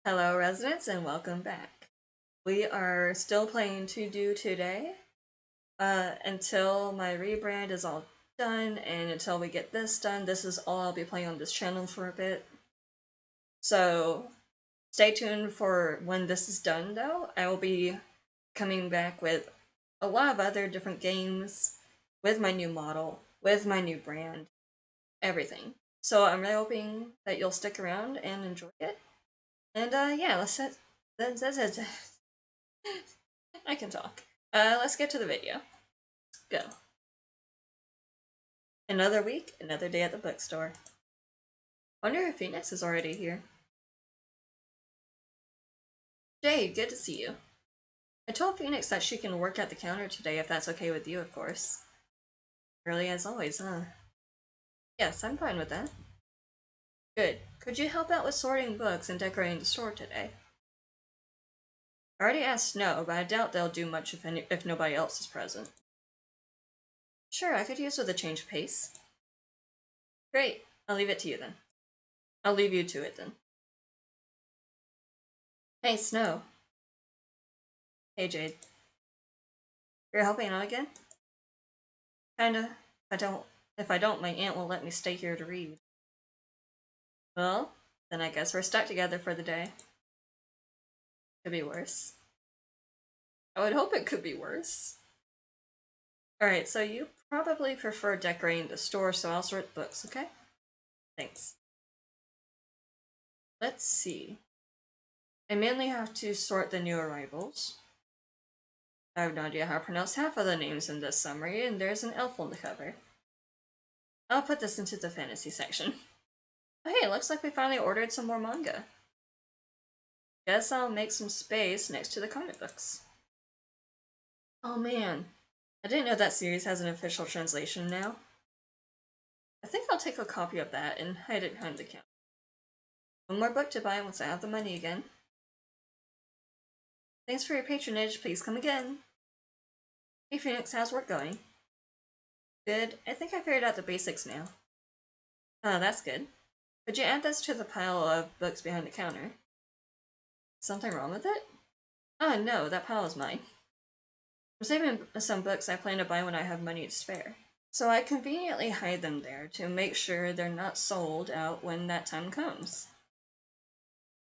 Hello residents and welcome back. We are still playing TODO today until my rebrand is all done, and until we get this done. This is all I'll be playing on this channel for a bit. So stay tuned for when this is done though. I will be coming back with a lot of other different games with my new model, with my new brand, everything. So I'm really hoping that you'll stick around and enjoy it. And yeah, I can talk. Let's get to the video. Go. Another week, another day at the bookstore. Wonder if Phoenix is already here. Jade, good to see you. I told Phoenix that she can work at the counter today if that's okay with you, of course. Early as always, huh? Yes, I'm fine with that. Good. Could you help out with sorting books and decorating the store today? I already asked Snow, but I doubt they'll do much if nobody else is present. Sure, I could use with a change of pace. Great. I'll leave it to you then. I'll leave you to it then. Hey, Snow. Hey, Jade. You're helping out again? Kinda. If I don't, my aunt won't let me stay here to read. Well, then I guess we're stuck together for the day. Could be worse. I would hope it could be worse. Alright, so you probably prefer decorating the store, so I'll sort books, okay? Thanks. Let's see. I mainly have to sort the new arrivals. I have no idea how to pronounce half of the names in this summary, and there's an elf on the cover. I'll put this into the fantasy section. Oh, hey, it looks like we finally ordered some more manga. Guess I'll make some space next to the comic books. Oh man, I didn't know that series has an official translation now. I think I'll take a copy of that and hide it behind the counter. One more book to buy once I have the money again. Thanks for your patronage, please come again. Hey Phoenix, how's work going? Good, I think I figured out the basics now. Oh, that's good. Could you add this to the pile of books behind the counter? Something wrong with it? Oh no, that pile is mine. I'm saving some books I plan to buy when I have money to spare. So I conveniently hide them there to make sure they're not sold out when that time comes.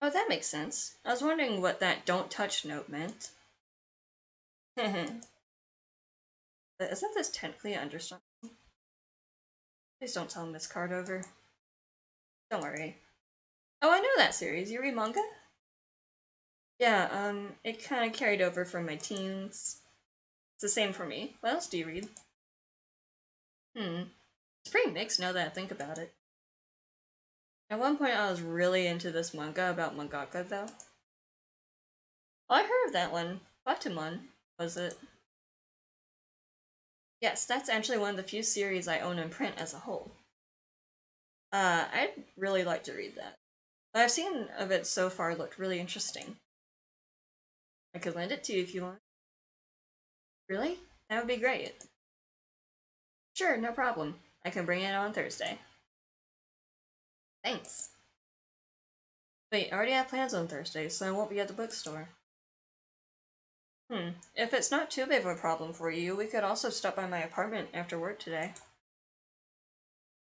Oh, that makes sense. I was wondering what that don't touch note meant. But isn't this technically an understanding? Please don't tell Miss Cardover. Don't worry. Oh, I know that series. You read manga? Yeah, it kind of carried over from my teens. It's the same for me. What else do you read? It's pretty mixed now that I think about it. At one point I was really into this manga about mangaka, though. Oh, I heard of that one. Batumon, was it? Yes, that's actually one of the few series I own in print as a whole. I'd really like to read that. What I've seen of it so far looked really interesting. I could lend it to you if you want. Really? That would be great. Sure, no problem. I can bring it on Thursday. Thanks. Wait, I already have plans on Thursday, so I won't be at the bookstore. If it's not too big of a problem for you, we could also stop by my apartment after work today.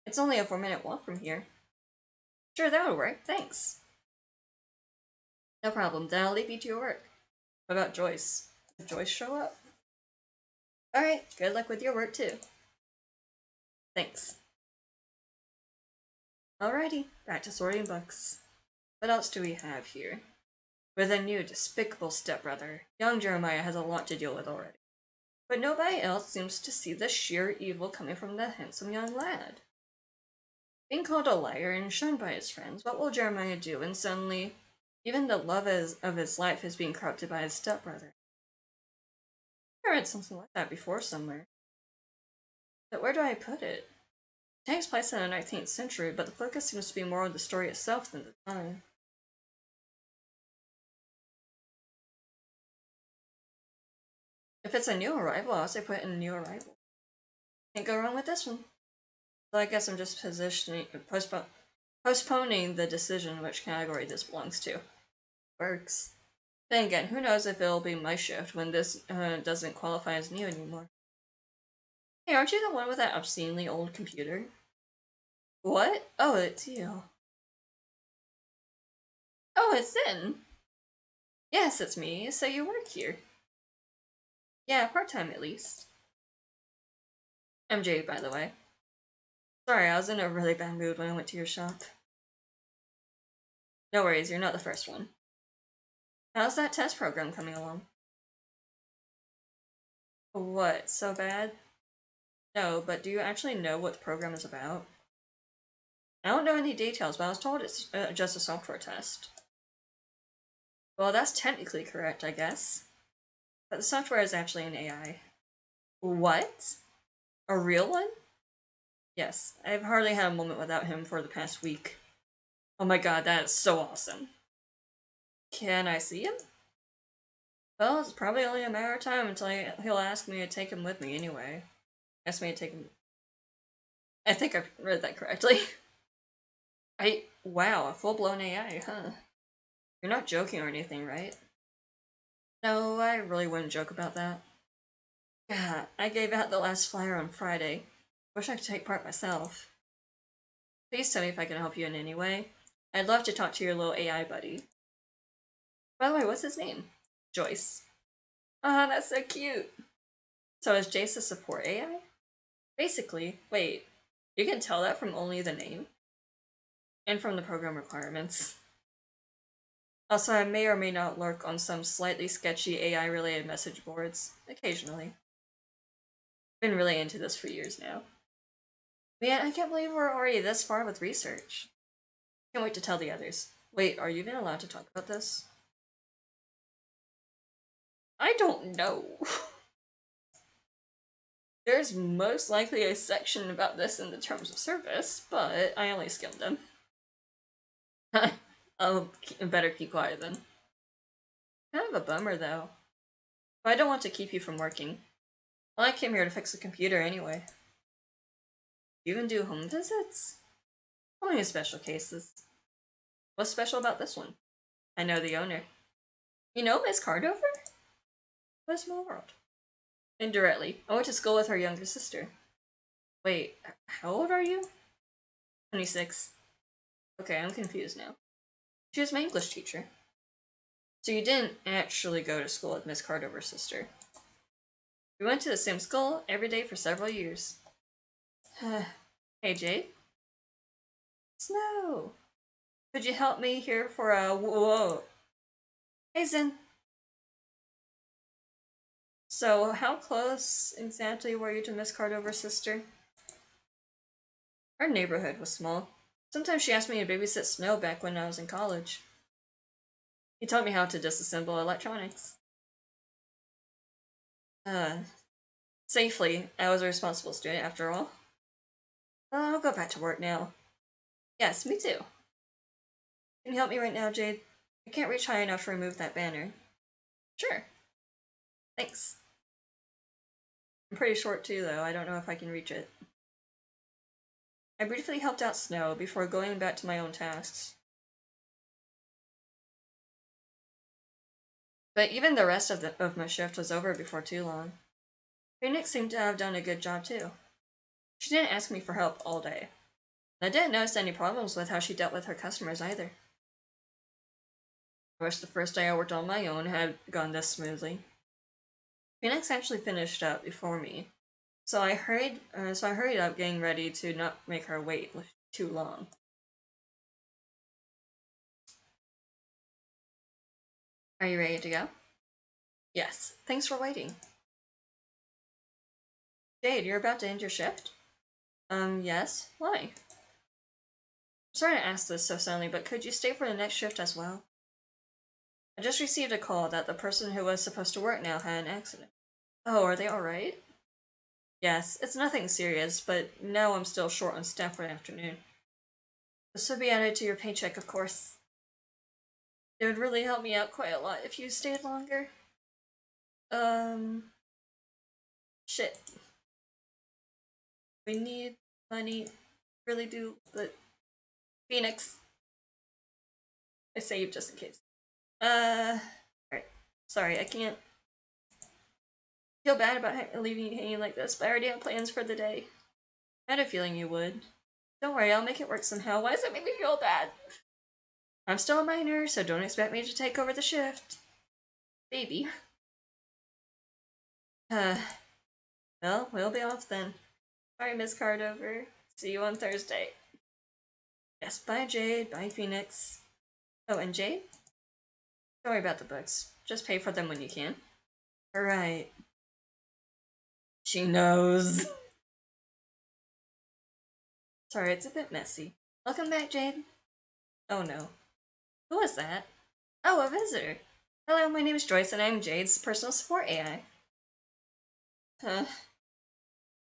It's only a 4-minute walk from here. Sure, that would work, thanks. No problem, then I'll leave you to your work. What about Joyce? Did Joyce show up? Alright, good luck with your work too. Thanks. Alrighty, back to sorting books. What else do we have here? With a new despicable stepbrother, young Jeremiah has a lot to deal with already. But nobody else seems to see the sheer evil coming from the handsome young lad. Being called a liar and shunned by his friends, what will Jeremiah do when suddenly even the love of his life is being corrupted by his stepbrother? I read something like that before somewhere. But where do I put it? It takes place in the 19th century, but the focus seems to be more on the story itself than the time. If it's a new arrival, I'll say put in a new arrival. Can't go wrong with this one. So I guess I'm just postponing the decision which category this belongs to. Works. Then again, who knows if it'll be my shift when this doesn't qualify as new anymore. Hey, aren't you the one with that obscenely old computer? What? Oh, it's you. Oh, it's Zen. Yes, it's me. So you work here. Yeah, part-time at least. I'm Jade, by the way. Sorry, I was in a really bad mood when I went to your shop. No worries, you're not the first one. How's that test program coming along? What, so bad? No, but do you actually know what the program is about? I don't know any details, but I was told it's just a software test. Well, that's technically correct, I guess. But the software is actually an AI. What? A real one? Yes, I've hardly had a moment without him for the past week. Oh my god, that is so awesome. Can I see him? Well, it's probably only a matter of time until he'll ask me to take him with me anyway. Ask me to take him. I think I read that correctly. Wow, a full-blown AI, huh? You're not joking or anything, right? No, I really wouldn't joke about that. God, I gave out the last flyer on Friday. Wish I could take part myself. Please tell me if I can help you in any way. I'd love to talk to your little AI buddy. By the way, what's his name? Joyce. Ah, that's so cute. So is Jace a support AI? Basically. Wait, you can tell that from only the name? And from the program requirements. Also, I may or may not lurk on some slightly sketchy AI-related message boards. Occasionally. Been really into this for years now. Man, I can't believe we're already this far with research. Can't wait to tell the others. Wait, are you even allowed to talk about this? I don't know. There's most likely a section about this in the terms of service, but I only skimmed them. I'll better keep quiet then. Kind of a bummer though. But I don't want to keep you from working. Well, I came here to fix the computer anyway. You even do home visits? Only in special cases. What's special about this one? I know the owner. You know Miss Cardover? What a small world. Indirectly. I went to school with her younger sister. Wait, how old are you? 26. Okay, I'm confused now. She was my English teacher. So you didn't actually go to school with Miss Cardover's sister. We went to the same school every day for several years. Hey, Jade? Snow! Could you help me here for a whoa? Hey, Zen. So, how close exactly were you to Miss Cardover's sister? Our neighborhood was small. Sometimes she asked me to babysit Snow back when I was in college. He taught me how to disassemble electronics. Uh, Safely. I was a responsible student after all. I'll go back to work now. Yes, me too. Can you help me right now, Jade? I can't reach high enough to remove that banner. Sure. Thanks. I'm pretty short too, though. I don't know if I can reach it. I briefly helped out Snow before going back to my own tasks. But even the rest of my shift was over before too long. Phoenix seemed to have done a good job too. She didn't ask me for help all day. I didn't notice any problems with how she dealt with her customers either. I wish the first day I worked on my own had gone this smoothly. Phoenix actually finished up before me, so I hurried up getting ready to not make her wait too long. Are you ready to go? Yes, thanks for waiting. Jade, you're about to end your shift? Yes. Why? Sorry to ask this so suddenly, but could you stay for the next shift as well? I just received a call that the person who was supposed to work now had an accident. Oh, are they alright? Yes, it's nothing serious, but now I'm still short on staff for the afternoon. This would be added to your paycheck, of course. It would really help me out quite a lot if you stayed longer. Shit. We need money. Really do, but Phoenix. I saved just in case. Alright. Sorry, I can't feel bad about leaving you hanging like this, but I already have plans for the day. I had a feeling you would. Don't worry, I'll make it work somehow. Why does it make me feel bad? I'm still a minor, so don't expect me to take over the shift. Baby. Well, we'll be off then. Sorry, Miss Cardover. See you on Thursday. Yes, bye Jade, bye Phoenix. Oh, and Jade? Don't worry about the books. Just pay for them when you can. Alright. She knows. Sorry, it's a bit messy. Welcome back, Jade. Oh no. Who was that? Oh, a visitor. Hello, my name is Joyce and I'm Jade's personal support AI.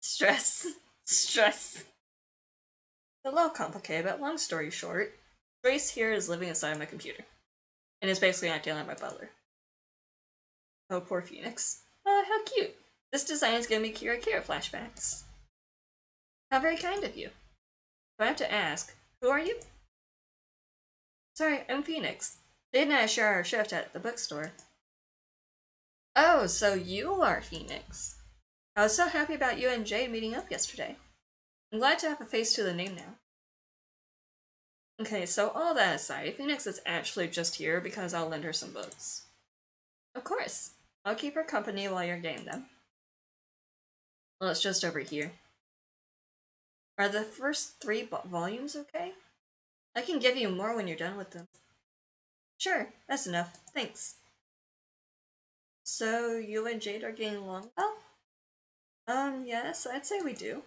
Stress. Stress. A little complicated, but long story short, Joyce here is living inside my computer. And is basically acting like my butler. Oh, poor Phoenix. Oh, how cute. This design is giving me Kira Kira flashbacks. How very kind of you. Do I have to ask, who are you? Sorry, I'm Phoenix. Jade and I share our shift at the bookstore. Oh, so you are Phoenix. I was so happy about you and Jade meeting up yesterday. I'm glad to have a face to the name now. Okay, so all that aside, Phoenix is actually just here because I'll lend her some books. Of course. I'll keep her company while you're getting them. Well, it's just over here. Are the first 3 volumes okay? I can give you more when you're done with them. Sure, that's enough. Thanks. So, you and Jade are getting along well? Yes, I'd say we do.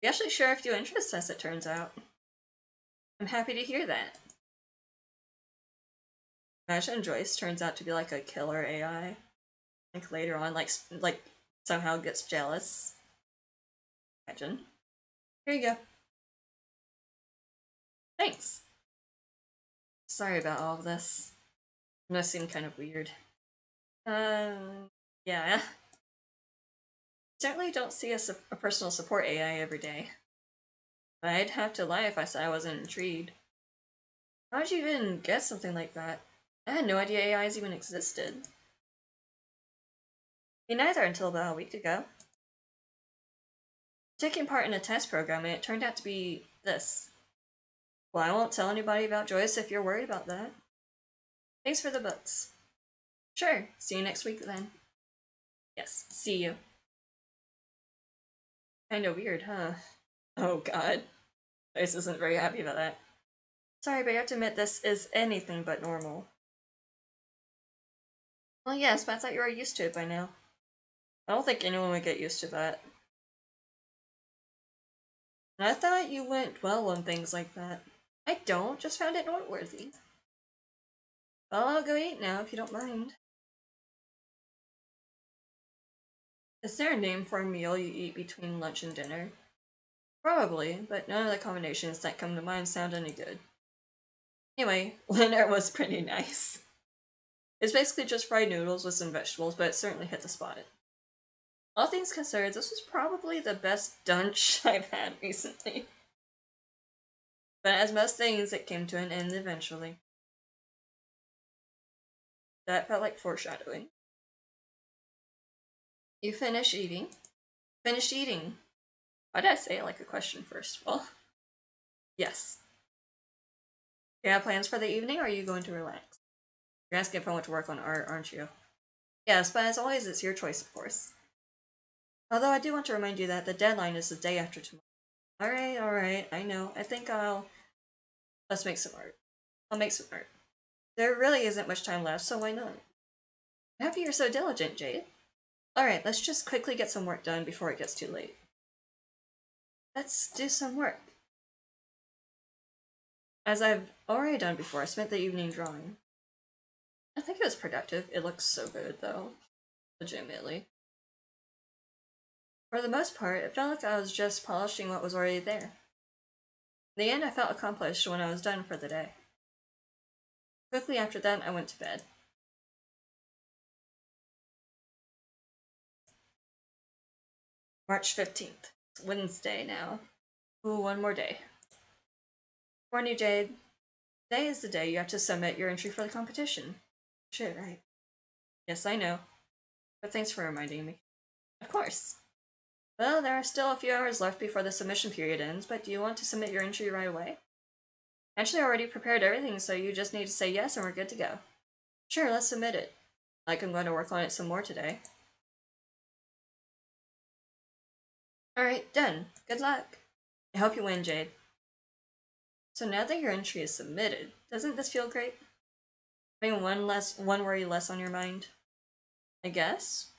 We actually share a few interests, as it turns out. I'm happy to hear that. Imagine Joyce turns out to be like a killer AI. Like later on, like somehow gets jealous. Imagine. Here you go. Thanks. Sorry about all of this. It must seem kind of weird. Yeah. Certainly don't see a personal support AI every day. But I'd have to lie if I said I wasn't intrigued. How'd you even get something like that? I had no idea AIs even existed. Me neither until about a week ago. Taking part in a test program and it turned out to be this. Well, I won't tell anybody about Joyce if you're worried about that. Thanks for the books. Sure, see you next week then. Yes, see you. Kinda weird, huh? Oh god. Joyce isn't very happy about that. Sorry, but you have to admit this is anything but normal. Well, yes, but I thought you were used to it by now. I don't think anyone would get used to that. And I thought you went well on things like that. I don't, just found it noteworthy. Well, I'll go eat now if you don't mind. Is there a name for a meal you eat between lunch and dinner? Probably, but none of the combinations that come to mind sound any good. Anyway, dinner was pretty nice. It's basically just fried noodles with some vegetables, but it certainly hit the spot. All things considered, this was probably the best dunch I've had recently. But as most things, it came to an end eventually. That felt like foreshadowing. You finished eating? Finished eating. Why did I say it like a question first of all? Yes. You have plans for the evening, or are you going to relax? You're asking if I want to work on art, aren't you? Yes, but as always, it's your choice, of course. Although I do want to remind you that the deadline is the day after tomorrow. Alright, I know. I think let's make some art. I'll make some art. There really isn't much time left, so why not? I'm happy you're so diligent, Jade. Alright, let's just quickly get some work done before it gets too late. Let's do some work. As I've already done before, I spent the evening drawing. I think it was productive. It looks so good, though. Legitimately. For the most part, it felt like I was just polishing what was already there. In the end, I felt accomplished when I was done for the day. Quickly after that, I went to bed. March 15th. It's Wednesday now. Ooh, one more day. Morning, Jade. Today is the day you have to submit your entry for the competition. Shit, right. Yes, I know. But thanks for reminding me. Of course. Well, there are still a few hours left before the submission period ends, but do you want to submit your entry right away? Actually, I already prepared everything, so you just need to say yes and we're good to go. Sure, let's submit it. Like I'm going to work on it some more today. Alright, done. Good luck. I hope you win, Jade. So now that your entry is submitted, doesn't this feel great? Having one worry less on your mind? I guess.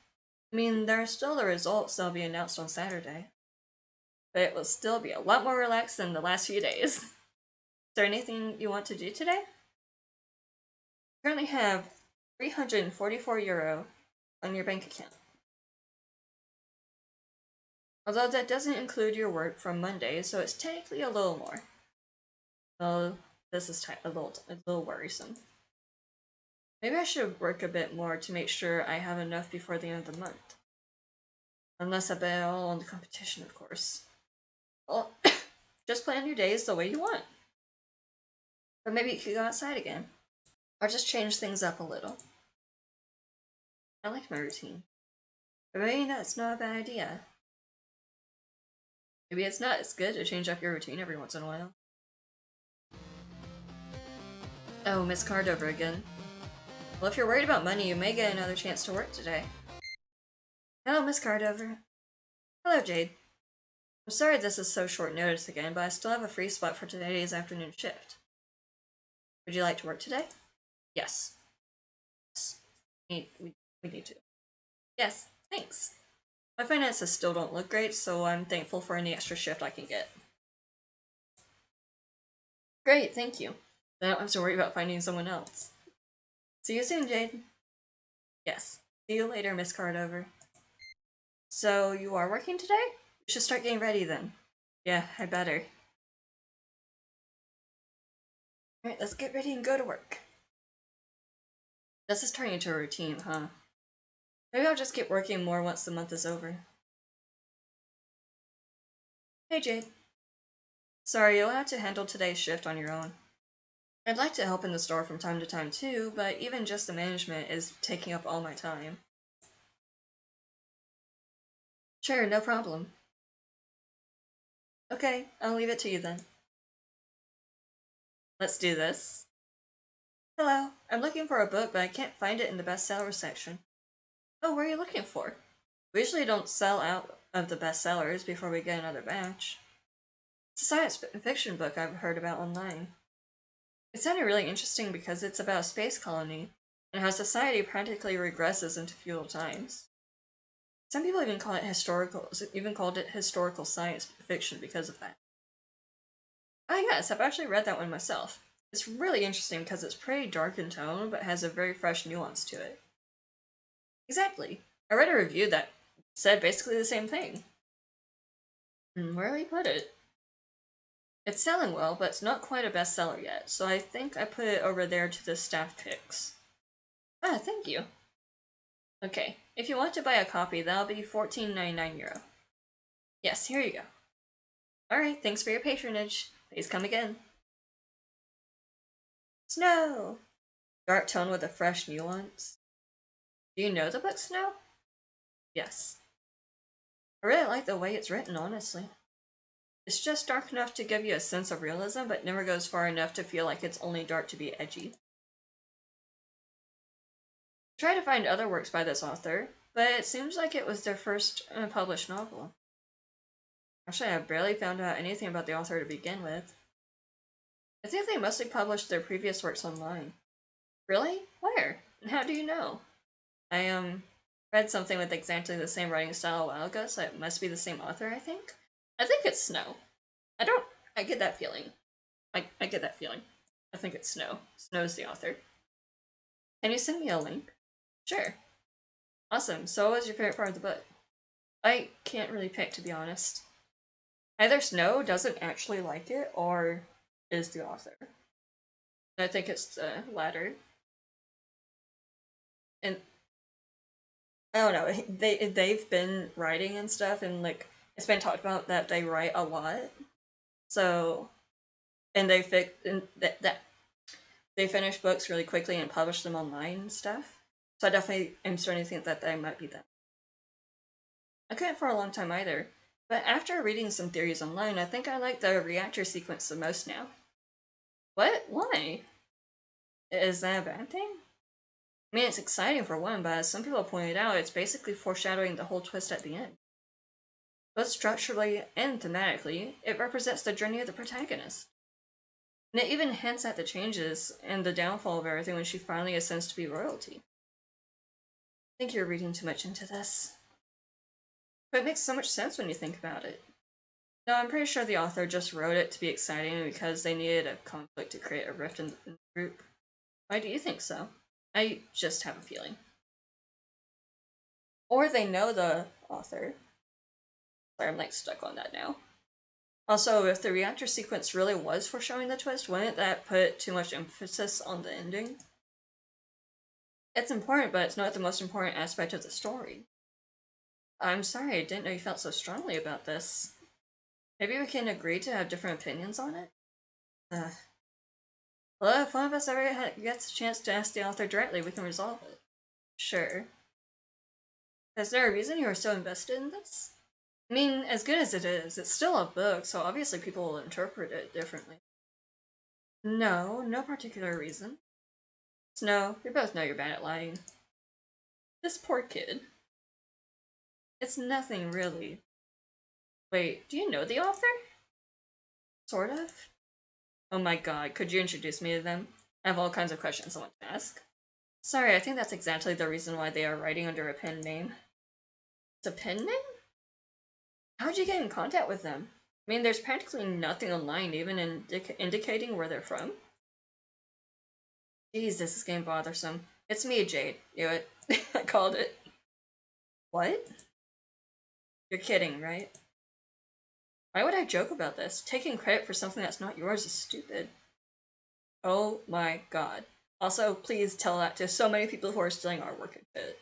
I mean, there are still the results that'll be announced on Saturday. But it will still be a lot more relaxed than the last few days. Is there anything you want to do today? You currently have 344 euro on your bank account. Although that doesn't include your work from Monday, so it's technically a little more. Oh, this is a little worrisome. Maybe I should work a bit more to make sure I have enough before the end of the month. Unless I bet all on the competition, of course. Well, just plan your days the way you want. But maybe you could go outside again. Or just change things up a little. I like my routine. But maybe that's not a bad idea. Maybe it's not. It's good to change up your routine every once in a while. Oh, Miss Cardover again. Well, if you're worried about money, you may get another chance to work today. Hello, Miss Cardover. Hello, Jade. I'm sorry this is so short notice again, but I still have a free spot for today's afternoon shift. Would you like to work today? Yes. We need to. Yes, thanks. My finances still don't look great, so I'm thankful for any extra shift I can get. Great, thank you. Then I don't have to worry about finding someone else. See you soon, Jade. Yes. See you later, Miss Cardover. So, you are working today? You should start getting ready then. Yeah, I better. Alright, let's get ready and go to work. This is turning into a routine, huh? Maybe I'll just get working more once the month is over. Hey, Jade. Sorry, you'll have to handle today's shift on your own. I'd like to help in the store from time to time too, but even just the management is taking up all my time. Sure, no problem. Okay, I'll leave it to you then. Let's do this. Hello, I'm looking for a book, but I can't find it in the bestseller section. Oh, what are you looking for? We usually don't sell out of the bestsellers before we get another batch. It's a science fiction book I've heard about online. It sounded really interesting because it's about a space colony and how society practically regresses into feudal times. Some people even called it historical science fiction because of that. Ah, yes, I've actually read that one myself. It's really interesting because it's pretty dark in tone, but has a very fresh nuance to it. Exactly. I read a review that said basically the same thing. Where do we put it? It's selling well, but it's not quite a bestseller yet, so I think I put it over there to the staff picks. Ah, thank you. Okay, if you want to buy a copy, that'll be €14.99. Yes, here you go. Alright, thanks for your patronage. Please come again. Snow! Dark tone with a fresh nuance. Do you know the book Snow? Yes. I really like the way it's written, honestly. It's just dark enough to give you a sense of realism, but never goes far enough to feel like it's only dark to be edgy. I tried to find other works by this author, but it seems like it was their first published novel. Actually, I barely found out anything about the author to begin with. I think they mostly published their previous works online. Really? Where? And how do you know? I read something with exactly the same writing style a while ago, so it must be the same author, I think. I think it's Snow. I get that feeling. I get that feeling. I think it's Snow. Snow's the author. Can you send me a link? Sure. Awesome. So what was your favorite part of the book? I can't really pick, to be honest. Either Snow doesn't actually like it, or is the author. I think it's the latter. And I don't know, they've been writing and stuff, and like it's been talked about that they write a lot. So, and they fix and that they finish books really quickly and publish them online and stuff. So I definitely am starting to think that they might be them. I couldn't for a long time either, but after reading some theories online, I think I like the reactor sequence the most now. What? Why? Is that a bad thing? I mean, it's exciting for one, but as some people pointed out, it's basically foreshadowing the whole twist at the end. Both structurally and thematically, it represents the journey of the protagonist. And it even hints at the changes and the downfall of everything when she finally ascends to be royalty. I think you're reading too much into this. But it makes so much sense when you think about it. No, I'm pretty sure the author just wrote it to be exciting because they needed a conflict to create a rift in the group. Why do you think so? I just have a feeling. Or they know the author. Sorry, I'm like stuck on that now. Also, if the reactor sequence really was foreshadowing the twist, wouldn't that put too much emphasis on the ending? It's important, but it's not the most important aspect of the story. I'm sorry, I didn't know you felt so strongly about this. Maybe we can agree to have different opinions on it? Well, if one of us ever gets a chance to ask the author directly, we can resolve it. Sure. Is there a reason you are so invested in this? I mean, as good as it is, it's still a book, so obviously people will interpret it differently. No, no particular reason. Snow, we both know you're bad at lying. This poor kid. It's nothing, really. Wait, do you know the author? Sort of? Oh my god, could you introduce me to them? I have all kinds of questions I want to ask. Sorry, I think that's exactly the reason why they are writing under a pen name. It's a pen name? How'd you get in contact with them? I mean, there's practically nothing online even indicating where they're from. Jeez, this is getting bothersome. It's me, Jade. Knew it. I called it. What? You're kidding, right? Why would I joke about this? Taking credit for something that's not yours is stupid. Oh my god. Also, please tell that to so many people who are stealing our work and shit.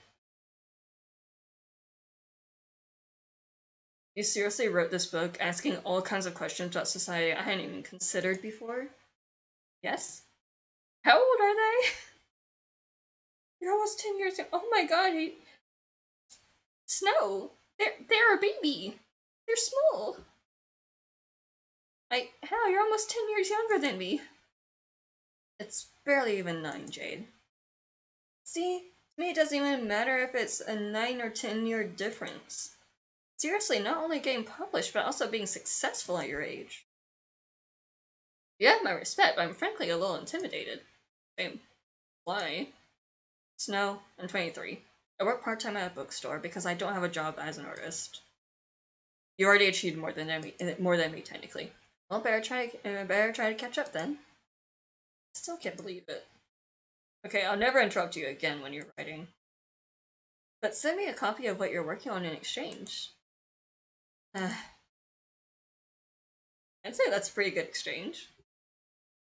You seriously wrote this book asking all kinds of questions about society I hadn't even considered before? Yes? How old are they? You're almost 10 years old. Oh my god, Snow! They're a baby! They're small! How? You're almost 10 years younger than me! It's barely even 9, Jade. See? To me, it doesn't even matter if it's a 9 or 10-year difference. Seriously, not only getting published, but also being successful at your age. You have my respect, but I'm frankly a little intimidated. Why? Snow, I'm 23. I work part-time at a bookstore because I don't have a job as an artist. You already achieved more than me, technically. Well, better try to catch up then. I still can't believe it. Okay, I'll never interrupt you again when you're writing. But send me a copy of what you're working on in exchange. I'd say that's a pretty good exchange.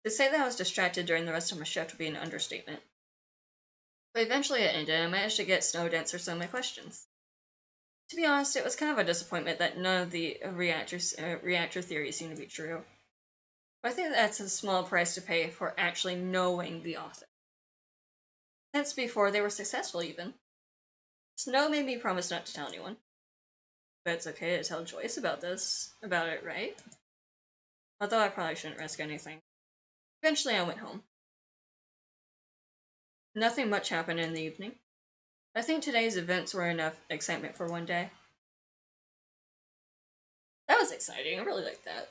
To say that I was distracted during the rest of my shift would be an understatement. But eventually it ended, and I managed to get Snow to answer some of my questions. To be honest, it was kind of a disappointment that none of the reactor theories seemed to be true. But I think that's a small price to pay for actually knowing the author. Hence before they were successful, even. Snow made me promise not to tell anyone. But it's okay to tell Joyce about it, right? Although I probably shouldn't risk anything. Eventually I went home. Nothing much happened in the evening. I think today's events were enough excitement for one day. That was exciting, I really liked that.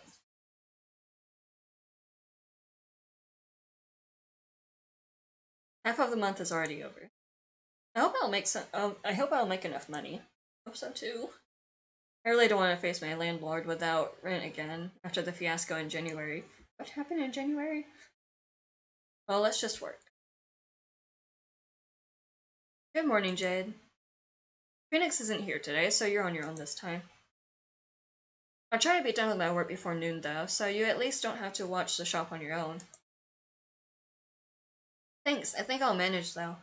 Half of the month is already over. I hope I'll make enough money. I hope so too. I really don't want to face my landlord without rent again after the fiasco in January. What happened in January? Well, let's just work. Good morning, Jade. Phoenix isn't here today, so you're on your own this time. I'll try to be done with my work before noon, though, so you at least don't have to watch the shop on your own. Thanks, I think I'll manage, though.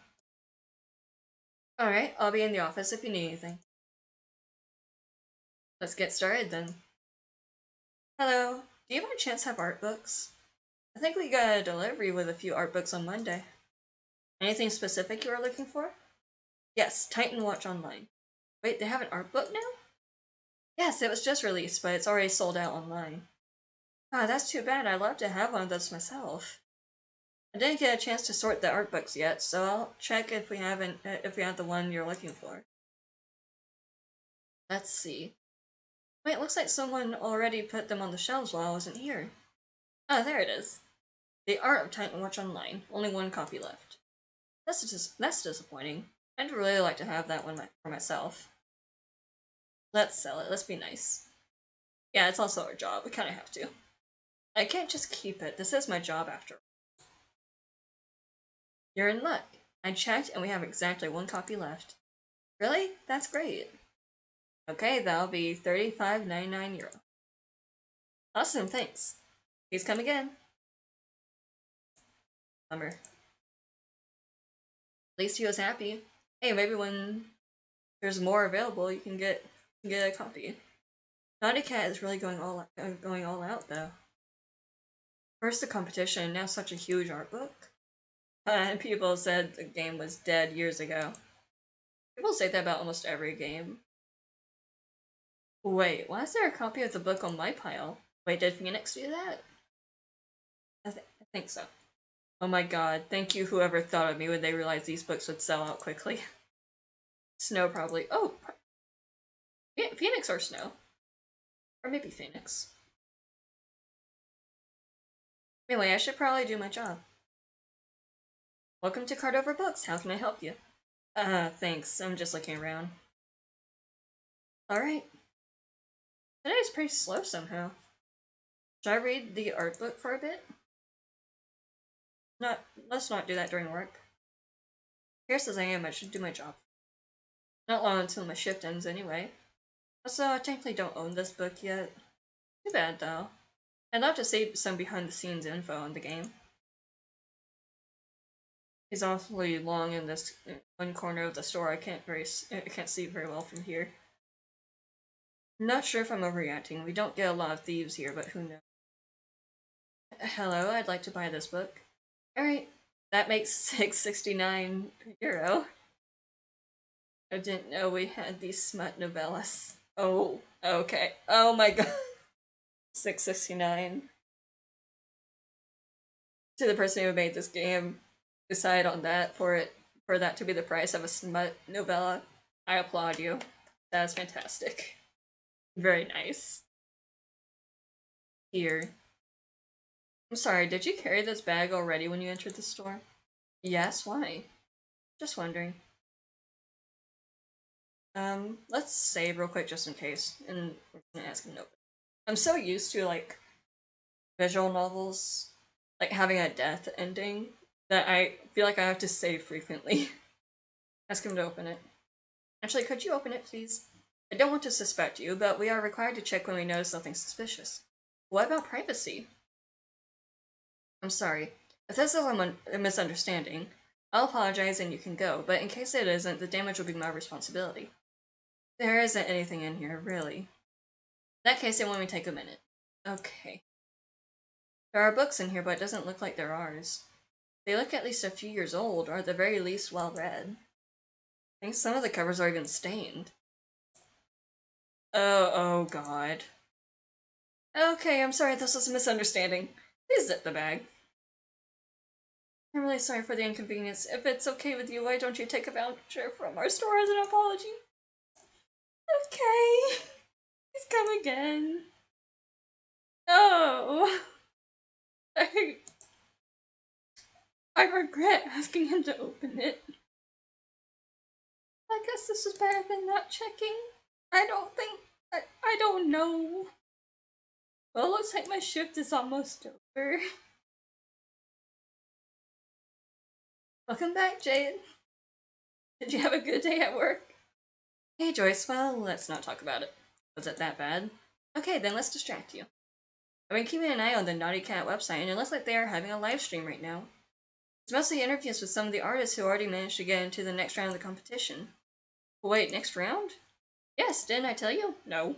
Alright, I'll be in the office if you need anything. Let's get started, then. Hello, do you by chance have art books? I think we got a delivery with a few art books on Monday. Anything specific you are looking for? Yes, Titan Watch Online. Wait, they have an art book now? Yes, it was just released, but it's already sold out online. Ah, that's too bad. I'd love to have one of those myself. I didn't get a chance to sort the art books yet, so I'll check if we have the one you're looking for. Let's see. Wait, it looks like someone already put them on the shelves while I wasn't here. Oh, there it is. The Art of Titan Watch Online. Only one copy left. That's disappointing. I'd really like to have that one for myself. Let's sell it. Let's be nice. Yeah, it's also our job. We kind of have to. I can't just keep it. This is my job after all. You're in luck. I checked and we have exactly one copy left. Really? That's great. Okay, that'll be €35.99. Awesome, thanks. Please come again. Bummer. At least he was happy. Hey, maybe when there's more available, you can get a copy. Naughty Cat is really going all out though. First the competition, now such a huge art book. And people said the game was dead years ago. People say that about almost every game. Wait, why is there a copy of the book on my pile? Wait, did Phoenix do that? I think so. Oh my god, thank you whoever thought of me when they realized these books would sell out quickly. Snow probably. Oh! Phoenix or Snow. Or maybe Phoenix. Anyway, I should probably do my job. Welcome to Card Over Books. How can I help you? Thanks. I'm just looking around. Alright. Today's pretty slow somehow. Should I read the art book for a bit? Let's not do that during work. Fierce as I am, I should do my job. Not long until my shift ends anyway. Also, I technically don't own this book yet. Too bad though. I'd love to see some behind the scenes info on the game. It's awfully long in this one corner of the store. I can't see very well from here. I'm not sure if I'm overreacting. We don't get a lot of thieves here, but who knows? Hello, I'd like to buy this book. Alright, that makes €6.69. I didn't know we had these smut novellas. Oh, okay. Oh my god. $6.69. To the person who made this game, decide on that for that to be the price of a smut novella. I applaud you. That's fantastic. Very nice. Here. I'm sorry, did you carry this bag already when you entered the store? Yes, why? Just wondering. Let's save real quick just in case, and we're gonna ask him no. I'm so used to, like, visual novels, like, having a death ending, that I feel like I have to save frequently. Ask him to open it. Actually, could you open it, please? I don't want to suspect you, but we are required to check when we notice something suspicious. What about privacy? I'm sorry. If this is a misunderstanding, I'll apologize and you can go, but in case it isn't, the damage will be my responsibility. There isn't anything in here, really. In that case, it won't even take a minute. Okay. There are books in here, but it doesn't look like they're ours. They look at least a few years old, or at the very least well-read. I think some of the covers are even stained. Oh god. Okay, I'm sorry, this was a misunderstanding. Please zip the bag. I'm really sorry for the inconvenience. If it's okay with you, why don't you take a voucher from our store as an apology? Okay. Please come again. Oh. I regret asking him to open it. I guess this is better than not checking. I don't know. Well, it looks like my shift is almost over. Welcome back, Jade. Did you have a good day at work? Hey, Joyce. Well, let's not talk about it. Was it that bad? Okay, then let's distract you. I've been keeping an eye on the Naughty Cat website, and it looks like they are having a live stream right now. It's mostly interviews with some of the artists who already managed to get into the next round of the competition. Wait, next round? Yes, didn't I tell you? No.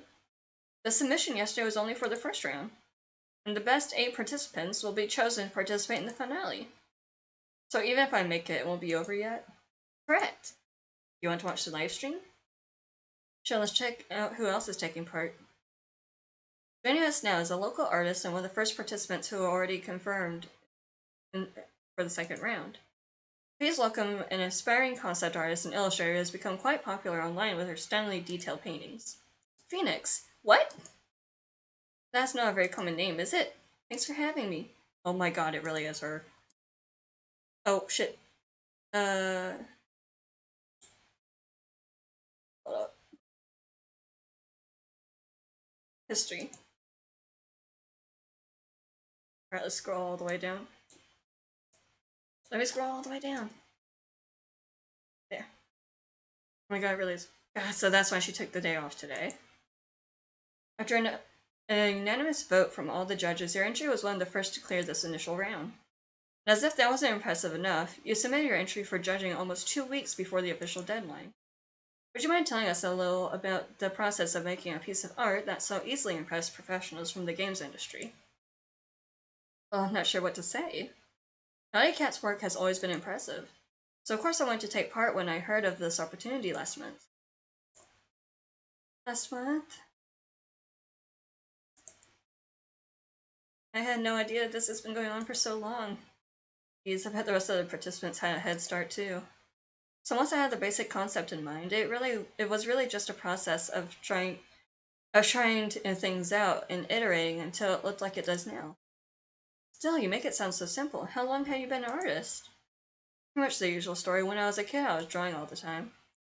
The submission yesterday was only for the first round. and the best 8 participants will be chosen to participate in the finale. So even if I make it, it won't be over yet? Correct! You want to watch the live stream? Sure, let's check out who else is taking part. Joining us now is a local artist and one of the first participants who are already confirmed for the second round. Please welcome an aspiring concept artist and illustrator who has become quite popular online with her stunningly detailed paintings. Phoenix. What? That's not a very common name, is it? Thanks for having me. Oh my god, it really is her. Oh, shit. Hold up. History. Alright, let's scroll all the way down. Let me scroll all the way down. There. Oh my god, it really is. So that's why she took the day off today. After an unanimous vote from all the judges, your entry was one of the first to clear this initial round. And as if that wasn't impressive enough, you submitted your entry for judging almost 2 weeks before the official deadline. Would you mind telling us a little about the process of making a piece of art that so easily impressed professionals from the games industry? Well, I'm not sure what to say. Naughty Cat's work has always been impressive, so of course I wanted to take part when I heard of this opportunity last month. Last month? I had no idea this has been going on for so long. Geez, I bet the rest of the participants had a head start too. So once I had the basic concept in mind, it was really just a process of trying things out and iterating until it looked like it does now. Still, you make it sound so simple. How long have you been an artist? Pretty much the usual story. When I was a kid, I was drawing all the time.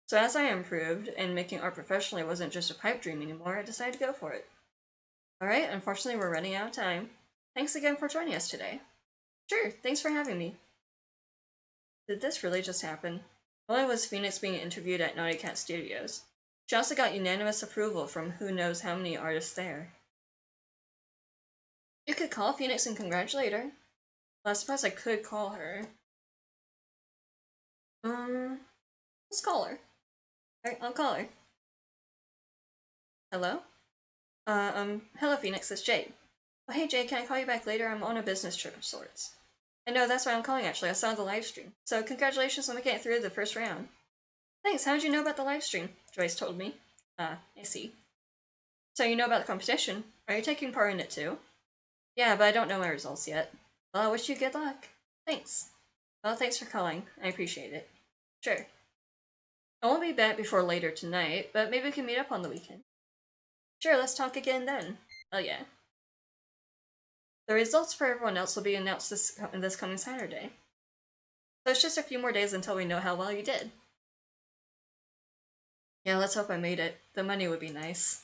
So as I improved, and making art professionally wasn't just a pipe dream anymore, I decided to go for it. Alright, unfortunately we're running out of time. Thanks again for joining us today. Sure, thanks for having me. Did this really just happen? Not only was Phoenix being interviewed at Naughty Cat Studios, she also got unanimous approval from who knows how many artists there. You could call Phoenix and congratulate her. Well, I suppose I could call her. Let's call her. Alright, I'll call her. Hello? Hello Phoenix, it's Jade. Oh, hey Jade, can I call you back later? I'm on a business trip of sorts. I know, that's why I'm calling actually, I saw the live stream. So congratulations on making it through the first round. Thanks, how did you know about the live stream? Joyce told me. I see. So you know about the competition. Are you taking part in it too? Yeah, but I don't know my results yet. Well, I wish you good luck. Thanks. Well, thanks for calling. I appreciate it. Sure. I won't be back before later tonight, but maybe we can meet up on the weekend. Sure, let's talk again then. Oh yeah. The results for everyone else will be announced this coming Saturday. So it's just a few more days until we know how well you did. Yeah, let's hope I made it. The money would be nice.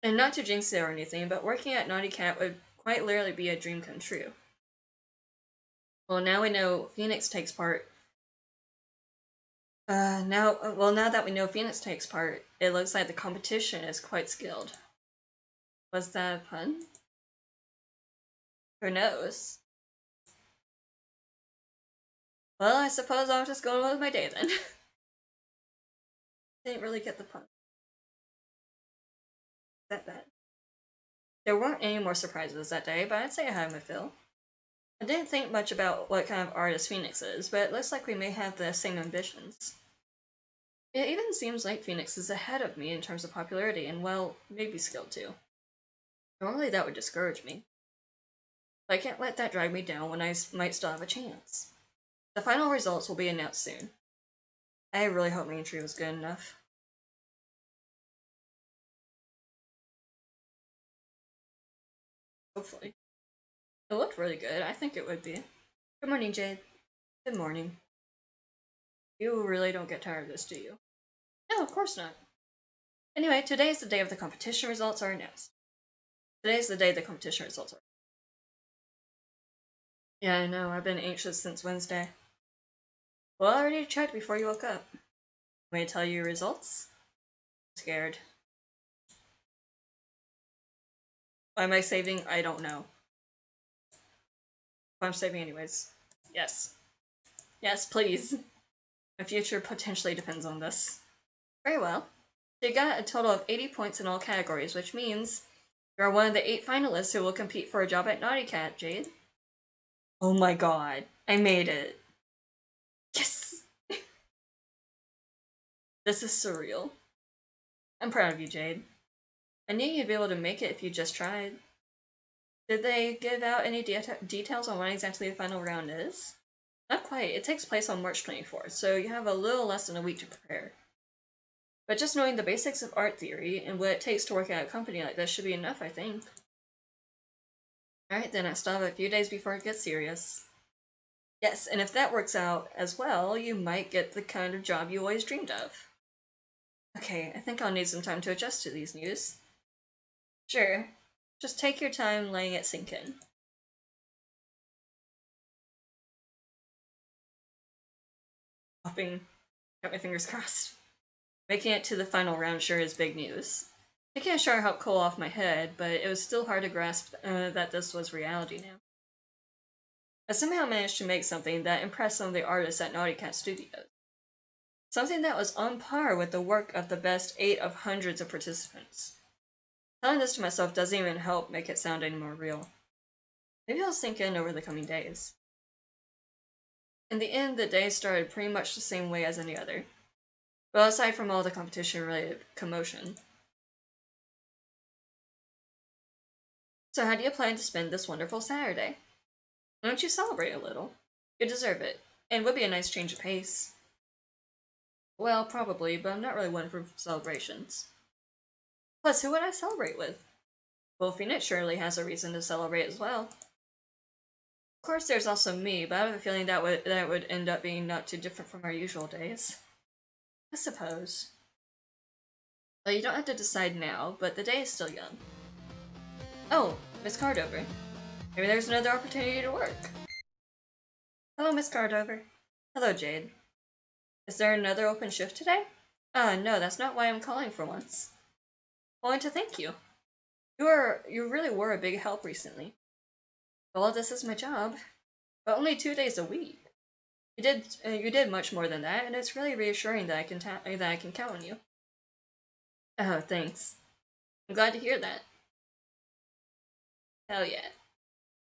And not to jinx it or anything, but working at Naughty Cat would quite literally be a dream come true. Well, now we know Phoenix takes part. Now that we know Phoenix takes part, it looks like the competition is quite skilled. Was that a pun? Who knows? Well, I suppose I'll just go on with my day then. Didn't really get the pun. That bad. There weren't any more surprises that day, but I'd say I had my fill. I didn't think much about what kind of artist Phoenix is, but it looks like we may have the same ambitions. It even seems like Phoenix is ahead of me in terms of popularity, and well, maybe skill too. Normally that would discourage me. But I can't let that drag me down when I might still have a chance. The final results will be announced soon. I really hope my entry was good enough. Hopefully. It looked really good. I think it would be. Good morning, Jade. Good morning. You really don't get tired of this, do you? No, of course not. Anyway, today is the day of the competition results are announced. Today's the day the competition results are. Yeah, I know. I've been anxious since Wednesday. Well, I already checked before you woke up. May I tell you your results? I'm scared. Why am I saving? I don't know. But I'm saving anyways. Yes. Yes, please. My future potentially depends on this. Very well. So you got a total of 80 points in all categories, which means You are one of the 8 finalists who will compete for a job at Naughty Cat, Jade. Oh my god, I made it. Yes! This is surreal. I'm proud of you, Jade. I knew you'd be able to make it if you just tried. Did they give out any details on when exactly the final round is? Not quite. It takes place on March 24th, so you have a little less than a week to prepare. But just knowing the basics of art theory and what it takes to work at a company like this should be enough, I think. Alright, then I still have a few days before it gets serious. Yes, and if that works out as well, you might get the kind of job you always dreamed of. Okay, I think I'll need some time to adjust to these news. Sure. Just take your time letting it sink in. Hoping. Got my fingers crossed. Making it to the final round sure is big news. Taking a shower helped cool off my head, but it was still hard to grasp that this was reality now. I somehow managed to make something that impressed some of the artists at Naughty Cat Studios. Something that was on par with the work of the best 8 of hundreds of participants. Telling this to myself doesn't even help make it sound any more real. Maybe it'll sink in over the coming days. In the end, the day started pretty much the same way as any other. Well, aside from all the competition-related commotion. So how do you plan to spend this wonderful Saturday? Why don't you celebrate a little? You deserve it, and would be a nice change of pace. Well, probably, but I'm not really one for celebrations. Plus, who would I celebrate with? Well, Phoenix surely has a reason to celebrate as well. Of course, there's also me, but I have a feeling that would end up being not too different from our usual days. I suppose. Well, you don't have to decide now, but the day is still young. Oh, Miss Cardover. Maybe there's another opportunity to work. Hello, Miss Cardover. Hello, Jade. Is there another open shift today? No, that's not why I'm calling for once. I wanted to thank you. You really were a big help recently. Well, this is my job, but only 2 days a week. You did much more than that, and it's really reassuring that I can count on you. Oh, thanks. I'm glad to hear that. Hell yeah.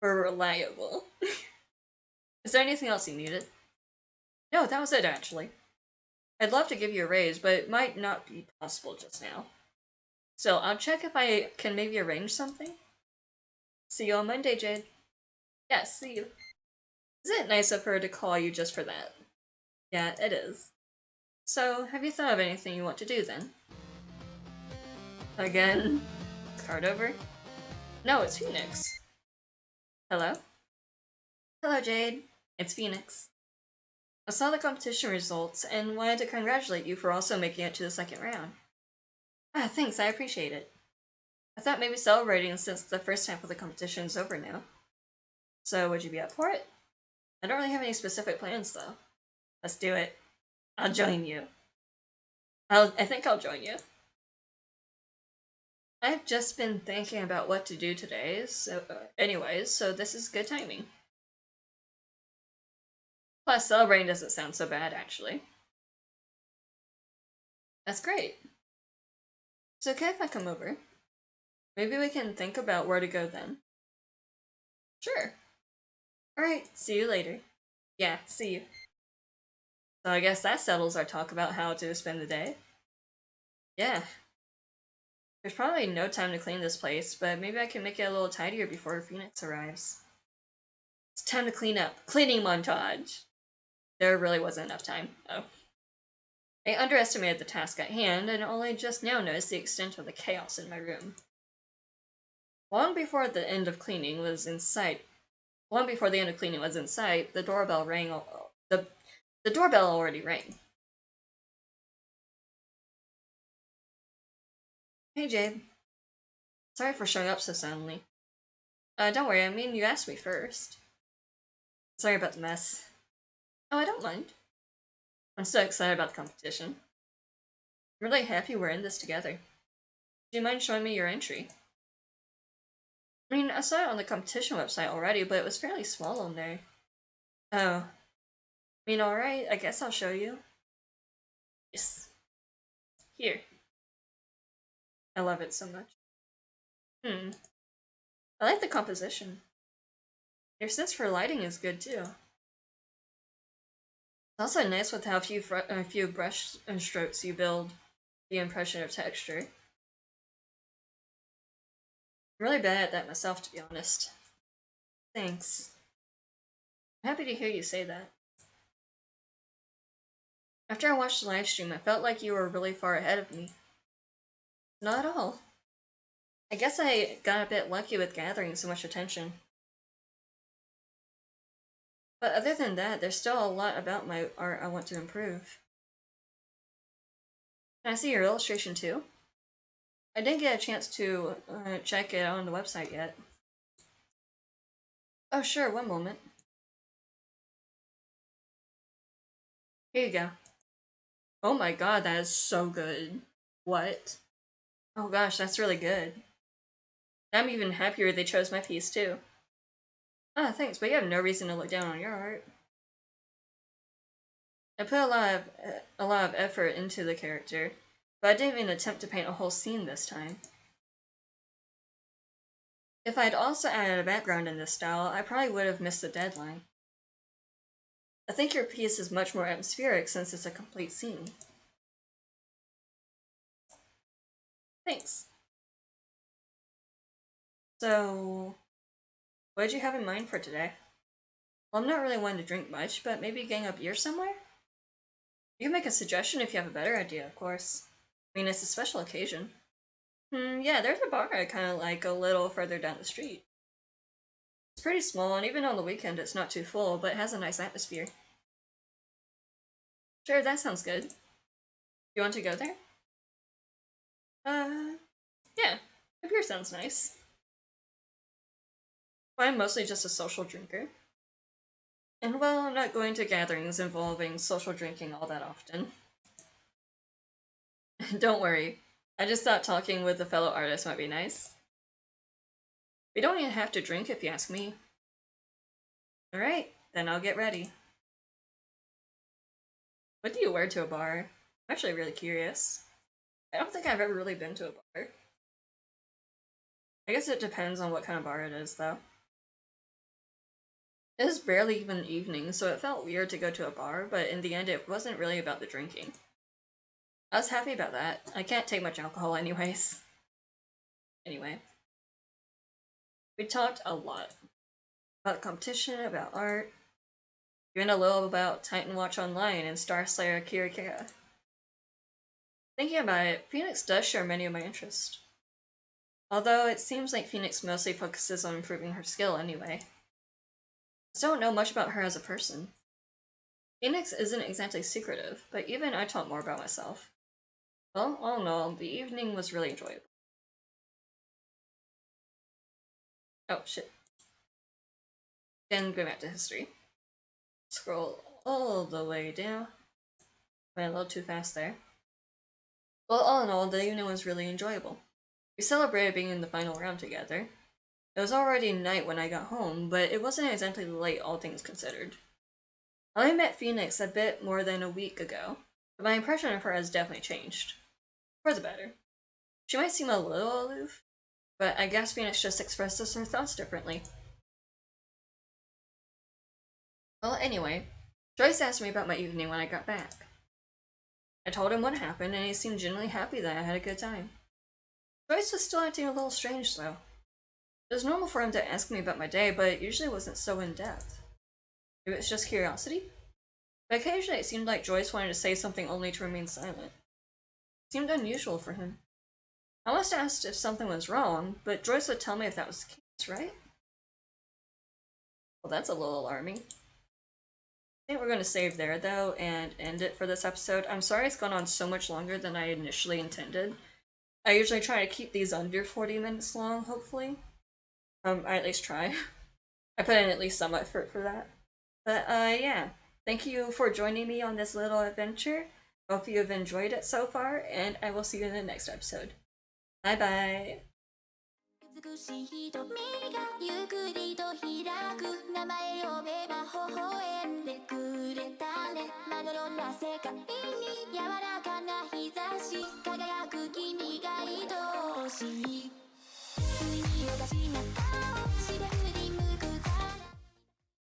We're reliable. Is there anything else you needed? No, that was it actually. I'd love to give you a raise, but it might not be possible just now. So I'll check if I can maybe arrange something. See you on Monday, Jade. Yes, see you. Is it nice of her to call you just for that? Yeah, it is. So, have you thought of anything you want to do then? Again? Card over? No, it's Phoenix. Hello? Hello, Jade. It's Phoenix. I saw the competition results and wanted to congratulate you for also making it to the second round. Ah, thanks, I appreciate it. I thought maybe celebrating since the first half of the competition is over now. So, would you be up for it? I don't really have any specific plans, though. Let's do it. I'll join you. I think I'll join you. I've just been thinking about what to do today, so anyways, so this is good timing. Plus, celebrating doesn't sound so bad, actually. That's great. So okay if I come over? Maybe we can think about where to go then. Sure. Alright, see you later. Yeah, see you. So I guess that settles our talk about how to spend the day. Yeah. There's probably no time to clean this place, but maybe I can make it a little tidier before Phoenix arrives. It's time to clean up. Cleaning montage! There really wasn't enough time. Oh. I underestimated the task at hand and only just now noticed the extent of the chaos in my room. Long before the end of cleaning was in sight, the doorbell rang. The doorbell already rang. Hey, Jade. Sorry for showing up so suddenly. Don't worry, I mean, you asked me first. Sorry about the mess. Oh, I don't mind. I'm so excited about the competition. I'm really happy we're in this together. Do you mind showing me your entry? I mean, I saw it on the competition website already, but it was fairly small on there. Oh. I mean, alright, I guess I'll show you. Yes. Here. I love it so much. Hmm. I like the composition. Your sense for lighting is good too. It's also nice with how few brush strokes you build the impression of texture. I'm really bad at that myself, to be honest. Thanks. I'm happy to hear you say that. After I watched the live stream, I felt like you were really far ahead of me. Not at all. I guess I got a bit lucky with gathering so much attention. But other than that, there's still a lot about my art I want to improve. Can I see your illustration too? I didn't get a chance to check it on the website yet. Oh sure, one moment. Here you go. Oh my god, that is so good. What? Oh gosh, that's really good. I'm even happier they chose my piece too. Ah, thanks, but you have no reason to look down on your art. I put a lot of effort into the character, but I didn't even attempt to paint a whole scene this time. If I'd also added a background in this style, I probably would have missed the deadline. I think your piece is much more atmospheric since it's a complete scene. Thanks. So, what did you have in mind for today? Well, I'm not really one to drink much, but maybe getting a beer somewhere? You can make a suggestion if you have a better idea, of course. I mean, it's a special occasion. Yeah, there's a bar I kind of like a little further down the street. It's pretty small, and even on the weekend it's not too full, but it has a nice atmosphere. Sure, that sounds good. You want to go there? Yeah. A beer sounds nice. I'm mostly just a social drinker. And well, I'm not going to gatherings involving social drinking all that often. Don't worry. I just thought talking with a fellow artist might be nice. We don't even have to drink if you ask me. Alright, then I'll get ready. What do you wear to a bar? I'm actually really curious. I don't think I've ever really been to a bar. I guess it depends on what kind of bar it is, though. It was barely even evening, so it felt weird to go to a bar, but in the end it wasn't really about the drinking. I was happy about that. I can't take much alcohol anyways. Anyway. We talked a lot. About competition, about art, even a little about Titan Watch Online and Star Slayer Kirikira. Thinking about it, Phoenix does share many of my interests. Although it seems like Phoenix mostly focuses on improving her skill anyway. I don't know much about her as a person. Phoenix isn't exactly secretive, but even I talk more about myself. Well, all in all, the evening was really enjoyable. Oh, shit. Again, going back to history. Scroll all the way down. Went a little too fast there. Well, all in all, the evening was really enjoyable. We celebrated being in the final round together. It was already night when I got home, but it wasn't exactly late, all things considered. I only met Phoenix a bit more than a week ago, but my impression of her has definitely changed. For the better. She might seem a little aloof, but I guess Phoenix just expresses her thoughts differently. Well, anyway, Joyce asked me about my evening when I got back. I told him what happened, and he seemed genuinely happy that I had a good time. Joyce was still acting a little strange, though. It was normal for him to ask me about my day, but it usually wasn't so in-depth. Maybe it's just curiosity? But occasionally it seemed like Joyce wanted to say something only to remain silent. It seemed unusual for him. I must have asked if something was wrong, but Joyce would tell me if that was the case, right? Well, that's a little alarming. I think we're going to save there, though, and end it for this episode. I'm sorry it's gone on so much longer than I initially intended. I usually try to keep these under 40 minutes long, hopefully. I at least try. I put in at least some effort for that. But, yeah. Thank you for joining me on this little adventure. Hope you have enjoyed it so far, and I will see you in the next episode. Bye bye! 美しい瞳がゆっくりと開く名前呼べば微